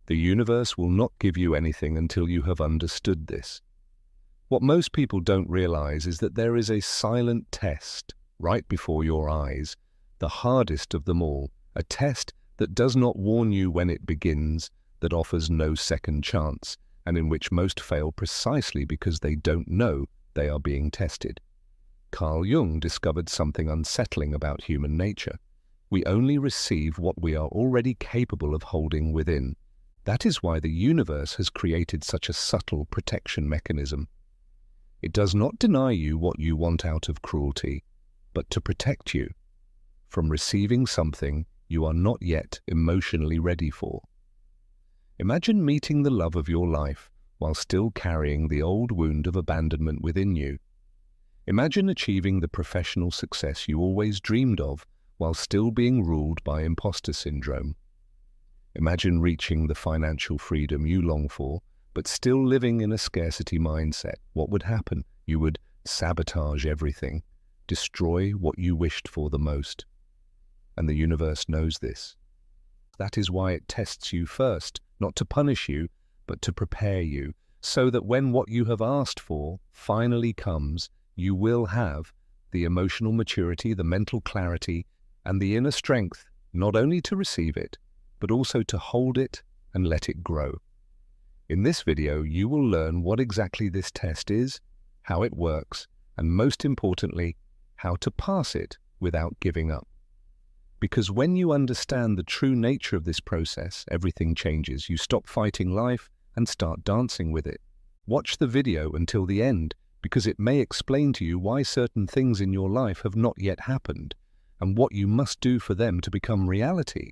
The universe will not give you anything until you have understood this. What most people don't realize is that there is a silent test right before your eyes, the hardest of them all, a test that does not warn you when it begins, that offers no second chance, and in which most fail precisely because they don't know they are being tested. Carl Jung discovered something unsettling about human nature. We only receive what we are already capable of holding within. That is why the universe has created such a subtle protection mechanism. It does not deny you what you want out of cruelty, but to protect you from receiving something you are not yet emotionally ready for. Imagine meeting the love of your life while still carrying the old wound of abandonment within you. Imagine achieving the professional success you always dreamed of while still being ruled by imposter syndrome. Imagine reaching the financial freedom you long for, but still living in a scarcity mindset. What would happen? You would sabotage everything, destroy what you wished for the most. And the universe knows this. That is why it tests you first, not to punish you, but to prepare you, so that when what you have asked for finally comes, you will have the emotional maturity, the mental clarity, and the inner strength, not only to receive it, but also to hold it and let it grow. In this video, you will learn what exactly this test is, how it works, and most importantly, how to pass it without giving up. Because when you understand the true nature of this process, everything changes. You stop fighting life and start dancing with it. Watch the video until the end, because it may explain to you why certain things in your life have not yet happened, and what you must do for them to become reality.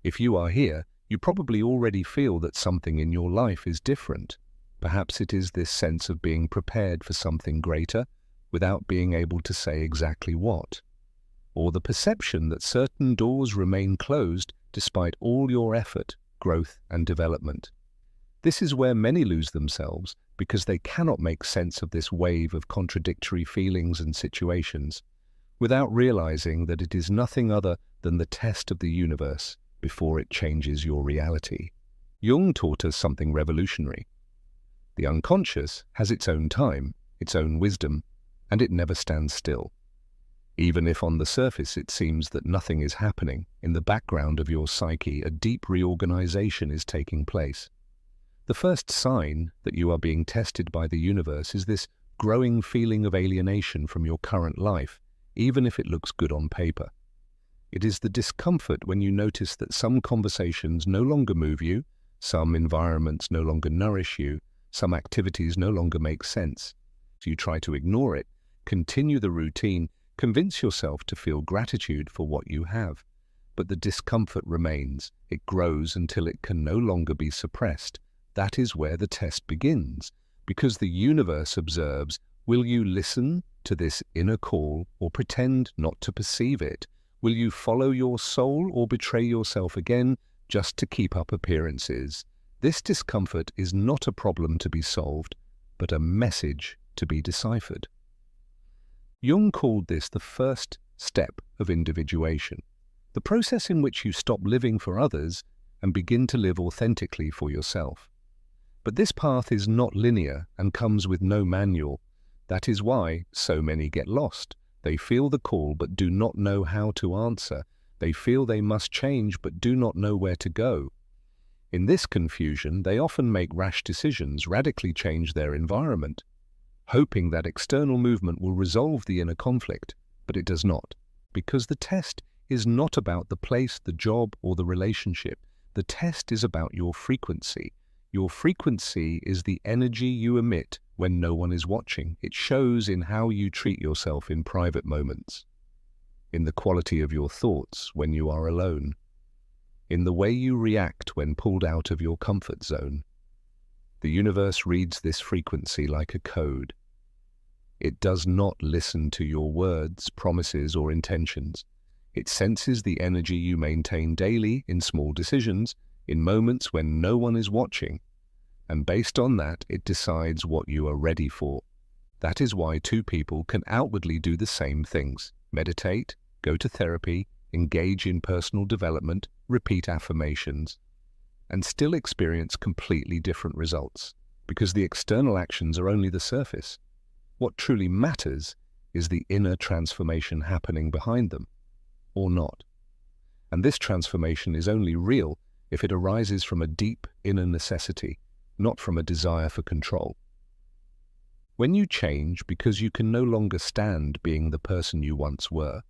If you are here, you probably already feel that something in your life is different. Perhaps it is this sense of being prepared for something greater, without being able to say exactly what. Or the perception that certain doors remain closed despite all your effort, growth, and development. This is where many lose themselves, because they cannot make sense of this wave of contradictory feelings and situations, without realizing that it is nothing other than the test of the universe before it changes your reality. Jung taught us something revolutionary. The unconscious has its own time, its own wisdom, and it never stands still. Even if on the surface it seems that nothing is happening, in the background of your psyche a deep reorganization is taking place. The first sign that you are being tested by the universe is this growing feeling of alienation from your current life, even if it looks good on paper. It is the discomfort when you notice that some conversations no longer move you, some environments no longer nourish you, some activities no longer make sense. So you try to ignore it, continue the routine, convince yourself to feel gratitude for what you have. But the discomfort remains. It grows until it can no longer be suppressed. That is where the test begins, because the universe observes, will you listen to this inner call or pretend not to perceive it? Will you follow your soul or betray yourself again just to keep up appearances? This discomfort is not a problem to be solved, but a message to be deciphered. Jung called this the first step of individuation, the process in which you stop living for others and begin to live authentically for yourself. But this path is not linear and comes with no manual. That is why so many get lost. They feel the call but do not know how to answer. They feel they must change but do not know where to go. In this confusion, they often make rash decisions, radically change their environment, hoping that external movement will resolve the inner conflict, but it does not, because the test is not about the place, the job, or the relationship. The test is about your frequency. Your frequency is the energy you emit when no one is watching. It shows in how you treat yourself in private moments, in the quality of your thoughts when you are alone, in the way you react when pulled out of your comfort zone. The universe reads this frequency like a code. It does not listen to your words, promises, or intentions. It senses the energy you maintain daily in small decisions, in moments when no one is watching, and based on that, it decides what you are ready for. That is why two people can outwardly do the same things: meditate, go to therapy, engage in personal development, repeat affirmations. and still experience completely different results, because the external actions are only the surface. What truly matters is the inner transformation happening behind them, or not. And this transformation is only real if it arises from a deep inner necessity, not from a desire for control. When you change because you can no longer stand being the person you once were,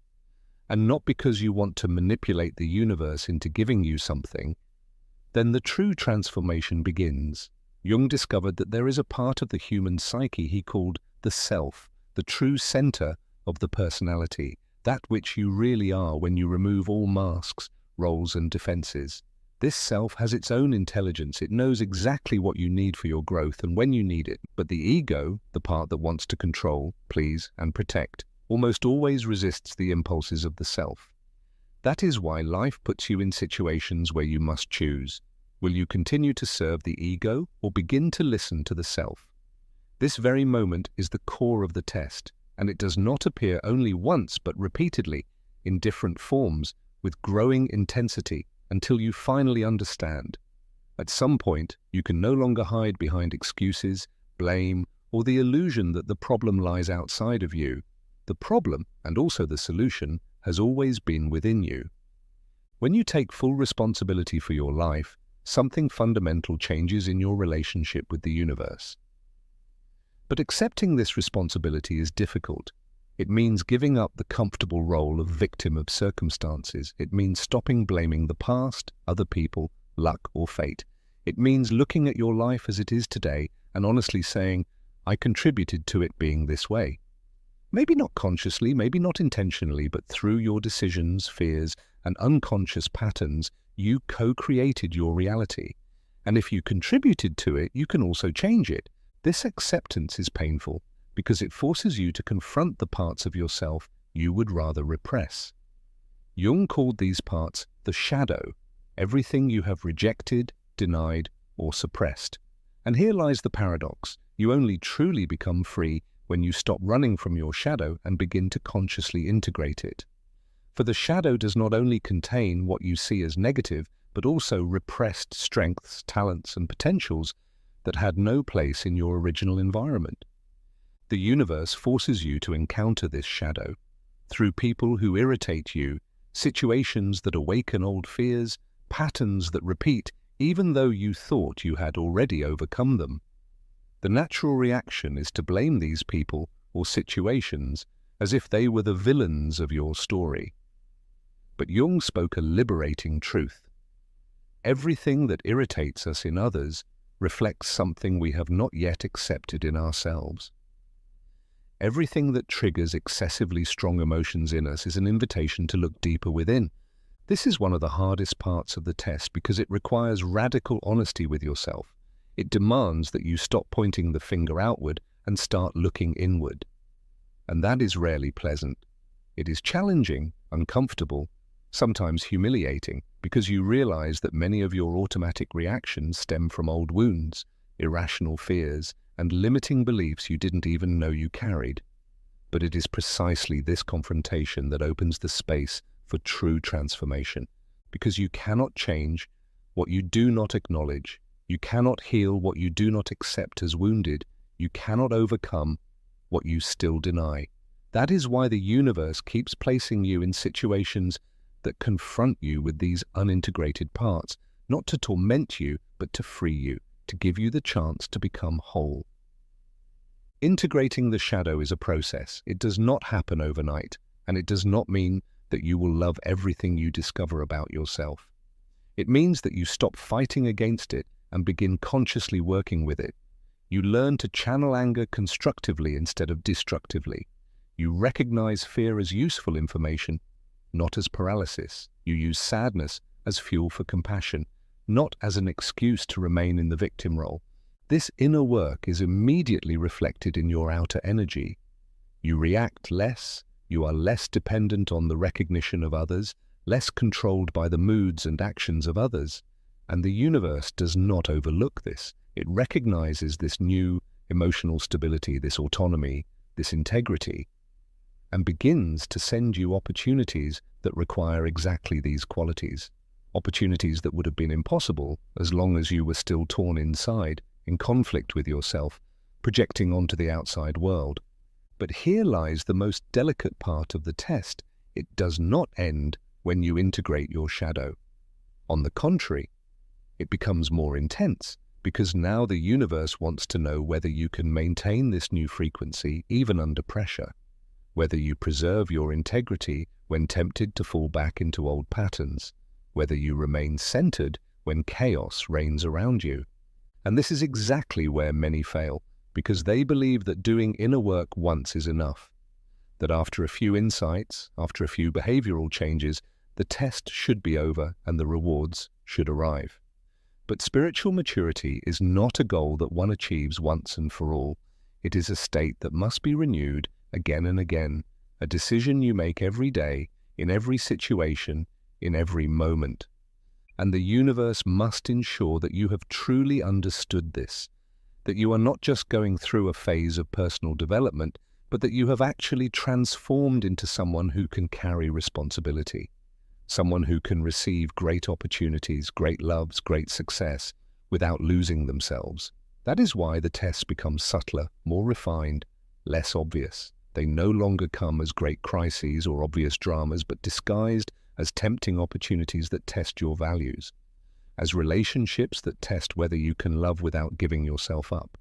and not because you want to manipulate the universe into giving you something, then the true transformation begins. Jung discovered that there is a part of the human psyche he called the self, the true center of the personality, that which you really are when you remove all masks, roles and defenses. This self has its own intelligence. It knows exactly what you need for your growth and when you need it. But the ego, the part that wants to control, please, and protect, almost always resists the impulses of the self. That is why life puts you in situations where you must choose. Will you continue to serve the ego or begin to listen to the self? This very moment is the core of the test, and it does not appear only once but repeatedly, in different forms, with growing intensity, until you finally understand. At some point, you can no longer hide behind excuses, blame, or the illusion that the problem lies outside of you. The problem, and also the solution, has always been within you. When you take full responsibility for your life, something fundamental changes in your relationship with the universe. But accepting this responsibility is difficult. It means giving up the comfortable role of victim of circumstances. It means stopping blaming the past, other people, luck or fate. It means looking at your life as it is today and honestly saying, I contributed to it being this way. Maybe not consciously, maybe not intentionally, but through your decisions, fears, and unconscious patterns, you co-created your reality. And if you contributed to it, you can also change it. This acceptance is painful because it forces you to confront the parts of yourself you would rather repress. Jung called these parts the shadow, everything you have rejected, denied, or suppressed. And here lies the paradox. You only truly become free when you stop running from your shadow and begin to consciously integrate it. For the shadow does not only contain what you see as negative, but also repressed strengths, talents, and potentials that had no place in your original environment. The universe forces you to encounter this shadow through people who irritate you, situations that awaken old fears, patterns that repeat even though you thought you had already overcome them. The natural reaction is to blame these people or situations as if they were the villains of your story. But Jung spoke a liberating truth. Everything that irritates us in others reflects something we have not yet accepted in ourselves. Everything that triggers excessively strong emotions in us is an invitation to look deeper within. This is one of the hardest parts of the test because it requires radical honesty with yourself. It demands that you stop pointing the finger outward and start looking inward. And that is rarely pleasant. It is challenging, uncomfortable, sometimes humiliating, because you realize that many of your automatic reactions stem from old wounds, irrational fears, and limiting beliefs you didn't even know you carried. But it is precisely this confrontation that opens the space for true transformation, because you cannot change what you do not acknowledge. You cannot heal what you do not accept as wounded. You cannot overcome what you still deny. That is why the universe keeps placing you in situations that confront you with these unintegrated parts, not to torment you, but to free you, to give you the chance to become whole. Integrating the shadow is a process. It does not happen overnight, and it does not mean that you will love everything you discover about yourself. It means that you stop fighting against it and begin consciously working with it. You learn to channel anger constructively instead of destructively. You recognize fear as useful information, not as paralysis. You use sadness as fuel for compassion, not as an excuse to remain in the victim role. This inner work is immediately reflected in your outer energy. You react less, you are less dependent on the recognition of others, less controlled by the moods and actions of others. And the universe does not overlook this. It recognizes this new emotional stability, this autonomy, this integrity, and begins to send you opportunities that require exactly these qualities. opportunities that would have been impossible as long as you were still torn inside, in conflict with yourself, projecting onto the outside world. But here lies the most delicate part of the test. It does not end when you integrate your shadow. On the contrary, it becomes more intense, because now the universe wants to know whether you can maintain this new frequency even under pressure, whether you preserve your integrity when tempted to fall back into old patterns, whether you remain centered when chaos reigns around you. And this is exactly where many fail, because they believe that doing inner work once is enough, that after a few insights, after a few behavioral changes, the test should be over and the rewards should arrive. But spiritual maturity is not a goal that one achieves once and for all. It is a state that must be renewed again and again, a decision you make every day, in every situation, in every moment. And the universe must ensure that you have truly understood this, that you are not just going through a phase of personal development, but that you have actually transformed into someone who can carry responsibility, someone who can receive great opportunities, great loves, great success, without losing themselves. That is why the tests become subtler, more refined, less obvious. They no longer come as great crises or obvious dramas, but disguised as tempting opportunities that test your values, as relationships that test whether you can love without giving yourself up,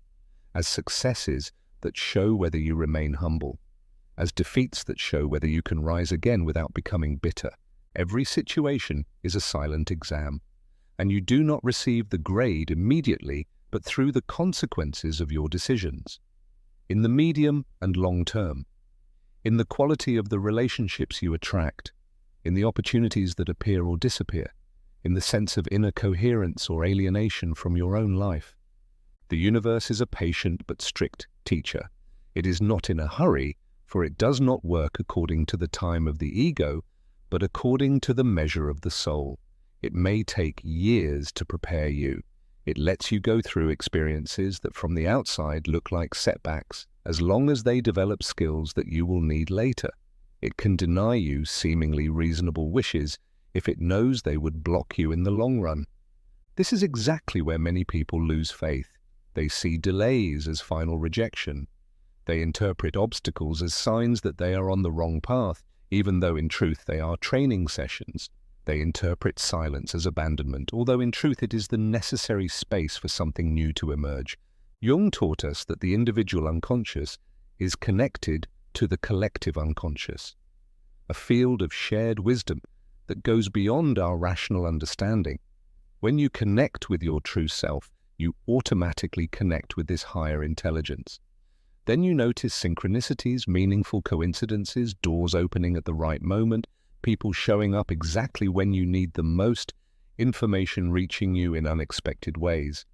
as successes that show whether you remain humble, as defeats that show whether you can rise again without becoming bitter. Every situation is a silent exam, and you do not receive the grade immediately, but through the consequences of your decisions, in the medium and long term, in the quality of the relationships you attract, in the opportunities that appear or disappear, in the sense of inner coherence or alienation from your own life. The universe is a patient but strict teacher. It is not in a hurry, for it does not work according to the time of the ego, but according to the measure of the soul. It may take years to prepare you. It lets you go through experiences that from the outside look like setbacks, as long as they develop skills that you will need later. It can deny you seemingly reasonable wishes if it knows they would block you in the long run. This is exactly where many people lose faith. They see delays as final rejection. They interpret obstacles as signs that they are on the wrong path, even though in truth they are training sessions. They interpret silence as abandonment, although in truth it is the necessary space for something new to emerge. Jung taught us that the individual unconscious is connected to the collective unconscious, a field of shared wisdom that goes beyond our rational understanding. When you connect with your true self, you automatically connect with this higher intelligence. Then you notice synchronicities, meaningful coincidences, doors opening at the right moment, people showing up exactly when you need them most, information reaching you in unexpected ways.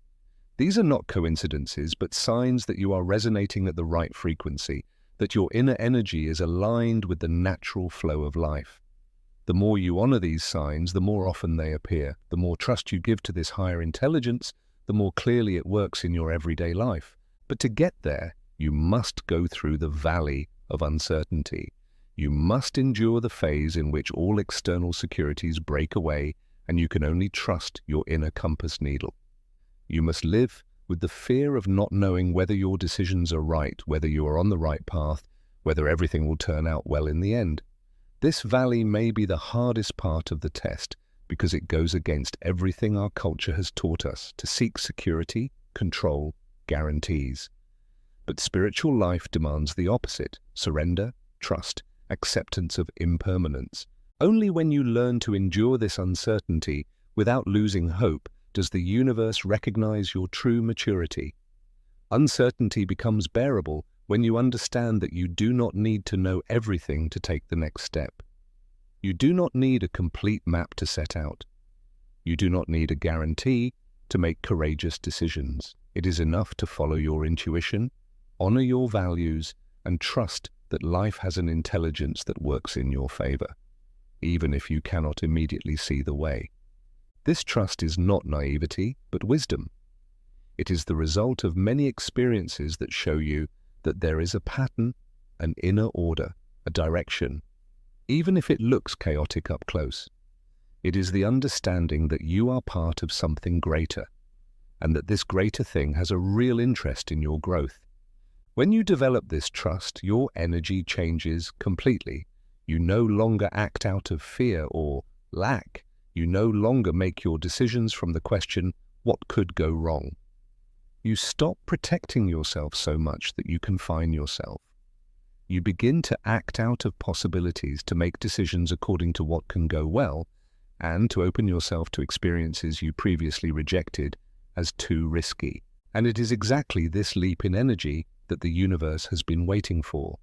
These are not coincidences, but signs that you are resonating at the right frequency, that your inner energy is aligned with the natural flow of life. The more you honor these signs, the more often they appear. The more trust you give to this higher intelligence, the more clearly it works in your everyday life. But to get there, you must go through the valley of uncertainty. You must endure the phase in which all external securities break away and you can only trust your inner compass needle. You must live with the fear of not knowing whether your decisions are right, whether you are on the right path, whether everything will turn out well in the end. This valley may be the hardest part of the test because it goes against everything our culture has taught us to seek security, control, guarantees. But spiritual life demands the opposite: surrender, trust, acceptance of impermanence. Only when you learn to endure this uncertainty without losing hope does the universe recognize your true maturity. Uncertainty becomes bearable when you understand that you do not need to know everything to take the next step. You do not need a complete map to set out. You do not need a guarantee to make courageous decisions. It is enough to follow your intuition, honor your values, and trust that life has an intelligence that works in your favor, even if you cannot immediately see the way. This trust is not naivety, but wisdom. It is the result of many experiences that show you that there is a pattern, an inner order, a direction, even if it looks chaotic up close. It is the understanding that you are part of something greater, and that this greater thing has a real interest in your growth. When you develop this trust, your energy changes completely. You no longer act out of fear or lack. You no longer make your decisions from the question, what could go wrong? You stop protecting yourself so much that you confine yourself. You begin to act out of possibilities, to make decisions according to what can go well, and to open yourself to experiences you previously rejected as too risky. And it is exactly this leap in energy that the universe has been waiting for.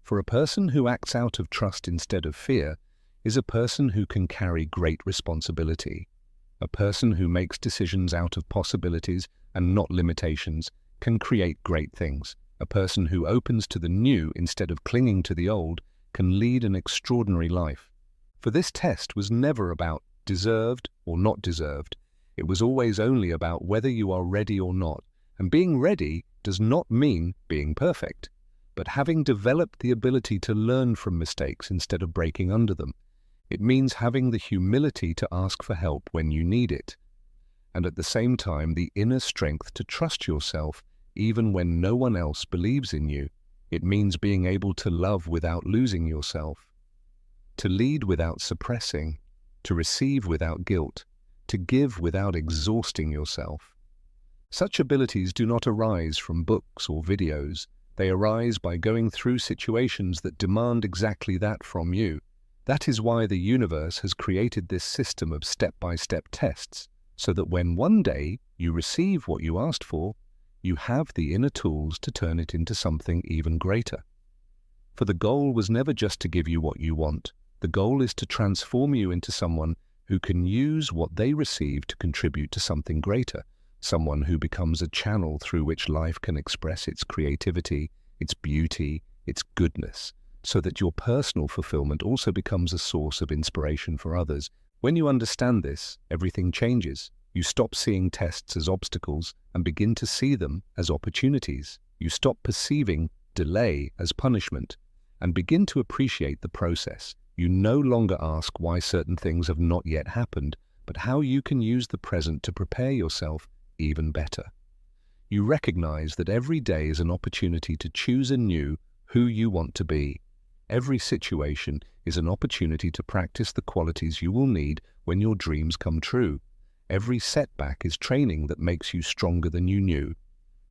For a person who acts out of trust instead of fear is a person who can carry great responsibility. A person who makes decisions out of possibilities and not limitations can create great things. A person who opens to the new instead of clinging to the old can lead an extraordinary life. For this test was never about deserved or not deserved. It was always only about whether you are ready or not. And being ready does not mean being perfect, but having developed the ability to learn from mistakes instead of breaking under them. It means having the humility to ask for help when you need it, and at the same time the inner strength to trust yourself even when no one else believes in you. It means being able to love without losing yourself, to lead without suppressing, to receive without guilt, to give without exhausting yourself. Such abilities do not arise from books or videos. They arise by going through situations that demand exactly that from you. That is why the universe has created this system of step-by-step tests, so that when one day you receive what you asked for, you have the inner tools to turn it into something even greater. For the goal was never just to give you what you want. The goal is to transform you into someone who can use what they receive to contribute to something greater, someone who becomes a channel through which life can express its creativity, its beauty, its goodness, so that your personal fulfillment also becomes a source of inspiration for others. When you understand this, everything changes. You stop seeing tests as obstacles and begin to see them as opportunities. You stop perceiving delay as punishment and begin to appreciate the process. You no longer ask why certain things have not yet happened, but how you can use the present to prepare yourself even better. You recognize that every day is an opportunity to choose anew who you want to be. Every situation is an opportunity to practice the qualities you will need when your dreams come true. Every setback is training that makes you stronger than you knew.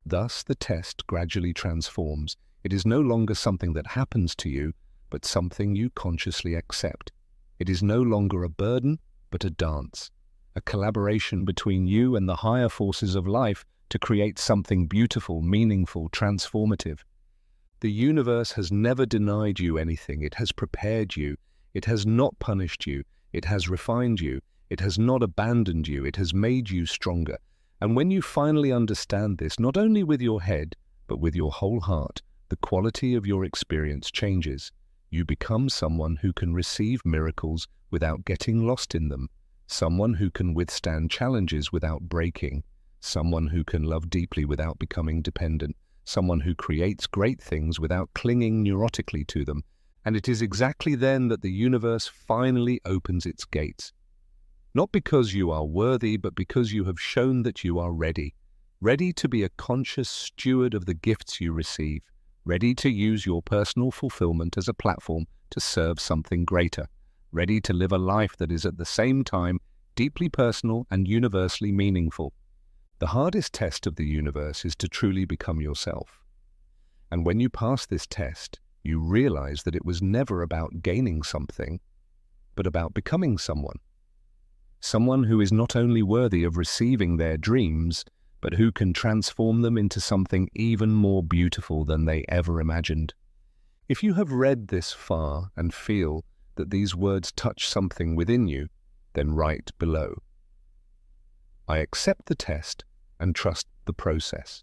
Thus, the test gradually transforms. It is no longer something that happens to you, but something you consciously accept. It is no longer a burden, but a dance, a collaboration between you and the higher forces of life to create something beautiful, meaningful, transformative. The universe has never denied you anything. It has prepared you. It has not punished you. It has refined you. It has not abandoned you. It has made you stronger. And when you finally understand this, not only with your head, but with your whole heart, the quality of your experience changes. You become someone who can receive miracles without getting lost in them, someone who can withstand challenges without breaking, someone who can love deeply without becoming dependent, someone who creates great things without clinging neurotically to them. And it is exactly then that the universe finally opens its gates. Not because you are worthy, but because you have shown that you are ready. Ready to be a conscious steward of the gifts you receive. Ready to use your personal fulfillment as a platform to serve something greater. Ready to live a life that is at the same time deeply personal and universally meaningful. The hardest test of the universe is to truly become yourself. And when you pass this test, you realize that it was never about gaining something, but about becoming someone. Someone who is not only worthy of receiving their dreams, but who can transform them into something even more beautiful than they ever imagined. If you have read this far and feel that these words touch something within you, then write below. I accept the test and trust the process.